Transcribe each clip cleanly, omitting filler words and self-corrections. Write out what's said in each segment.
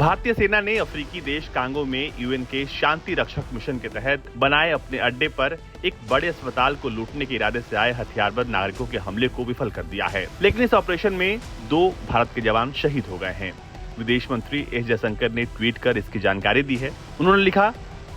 भारतीय सेना ने अफ्रीकी देश कांगो में यूएन के शांति रक्षक मिशन के तहत बनाए अपने अड्डे पर एक बड़े अस्पताल को लूटने के इरादे से आए हथियारबंद नागरिकों के हमले को विफल कर दिया है। लेकिन इस ऑपरेशन में 2 भारत के जवान शहीद हो गए हैं। विदेश मंत्री एस जयशंकर ने ट्वीट कर इसकी जानकारी दी है। उन्होंने लिखा,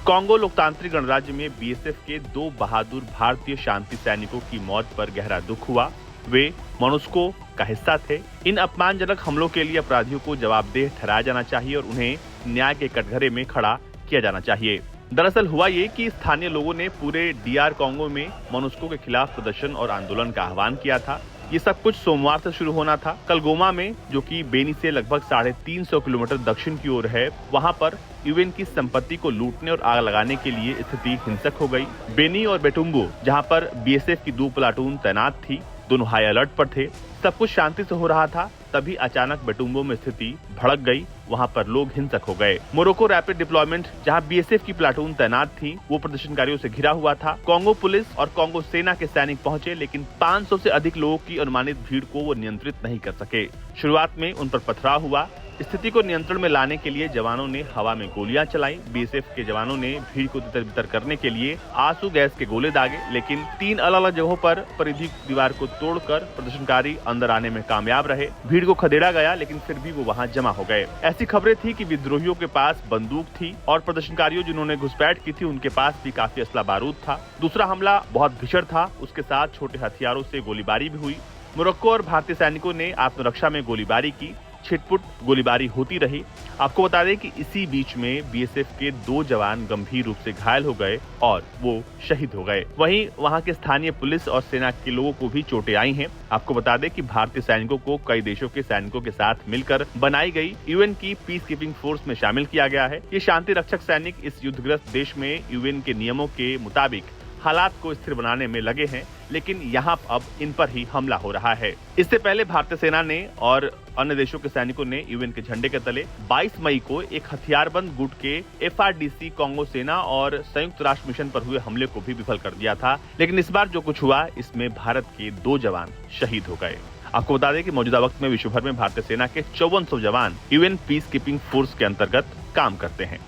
कांगो लोकतांत्रिक गणराज्य में बीएसएफ के 2 बहादुर भारतीय शांति सैनिकों की मौत पर गहरा दुख हुआ। वे मोनुस्को का हिस्सा थे। इन अपमानजनक हमलों के लिए अपराधियों को जवाबदेह ठहराया जाना चाहिए और उन्हें न्याय के कटघरे में खड़ा किया जाना चाहिए। दरअसल हुआ ये कि स्थानीय लोगों ने पूरे DR कांगो में मोनुस्को के खिलाफ प्रदर्शन और आंदोलन का आह्वान किया था। ये सब कुछ सोमवार से शुरू होना था। कल गोमा में, जो कि बेनी से लगभग 350 किलोमीटर दक्षिण की ओर है, वहां पर यूएन की संपत्ति को लूटने और आग लगाने के लिए स्थिति हिंसक हो गई। बेनी और बेटुम्बो, जहां पर बीएसएफ की 2 प्लाटून तैनात थी, दोनों हाई अलर्ट पर थे। सब कुछ शांति से हो रहा था, तभी अचानक बेटुम्बो में स्थिति भड़क गई। वहां पर लोग हिंसक हो गए। मोरक्को रैपिड डिप्लॉयमेंट, जहां बीएसएफ की प्लाटून तैनात थी, वो प्रदर्शनकारियों से घिरा हुआ था। कांगो पुलिस और कांगो सेना के सैनिक पहुंचे, लेकिन 500 से अधिक लोगों की अनुमानित भीड़ को वो नियंत्रित नहीं कर सके। शुरुआत में उन पर पथराव हुआ। स्थिति को नियंत्रण में लाने के लिए जवानों ने हवा में गोलियां चलाई। बीएसएफ के जवानों ने भीड़ को तितर-बितर करने के लिए आंसू गैस के गोले दागे, लेकिन 3 अलग-अलग जगहों पर परिधि दीवार को तोड़कर प्रदर्शनकारी अंदर आने में कामयाब रहे। भीड़ को खदेड़ा गया, लेकिन फिर भी वो वहां जमा हो गए। ऐसी खबरें थी कि विद्रोहियों के पास बंदूक थी और प्रदर्शनकारियों जिन्होंने घुसपैठ की थी, उनके पास भी काफी असला बारूद था। दूसरा हमला बहुत भीषण था। उसके साथ छोटे हथियारों से गोलीबारी भी हुई। मोरक्को और भारतीय सैनिकों ने आत्मरक्षा में गोलीबारी की। छिटपुट गोलीबारी होती रही। आपको बता दें कि इसी बीच में बीएसएफ के 2 जवान गंभीर रूप से घायल हो गए और वो शहीद हो गए। वहीं वहां के स्थानीय पुलिस और सेना के लोगों को भी चोटें आई हैं। आपको बता दें कि भारतीय सैनिकों को कई देशों के सैनिकों के साथ मिलकर बनाई गई यूएन की पीस कीपिंग फोर्स में शामिल किया गया है। ये शांति रक्षक सैनिक इस युद्धग्रस्त देश में यूएन के नियमों के मुताबिक हालात को स्थिर बनाने में लगे हैं, लेकिन यहाँ अब इन पर ही हमला हो रहा है। इससे पहले भारतीय सेना ने और अन्य देशों के सैनिकों ने यूएन के झंडे के तले 22 मई को एक हथियारबंद गुट के FRDC कांगो सेना और संयुक्त राष्ट्र मिशन पर हुए हमले को भी विफल कर दिया था। लेकिन इस बार जो कुछ हुआ, इसमें भारत के 2 जवान शहीद हो गए। आपको बता दें कि मौजूदा वक्त में विश्व भर में भारतीय सेना के 5400 जवान यूएन पीस कीपिंग फोर्स के अंतर्गत काम करते हैं।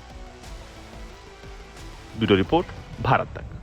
ब्यूरो रिपोर्ट, भारत तक।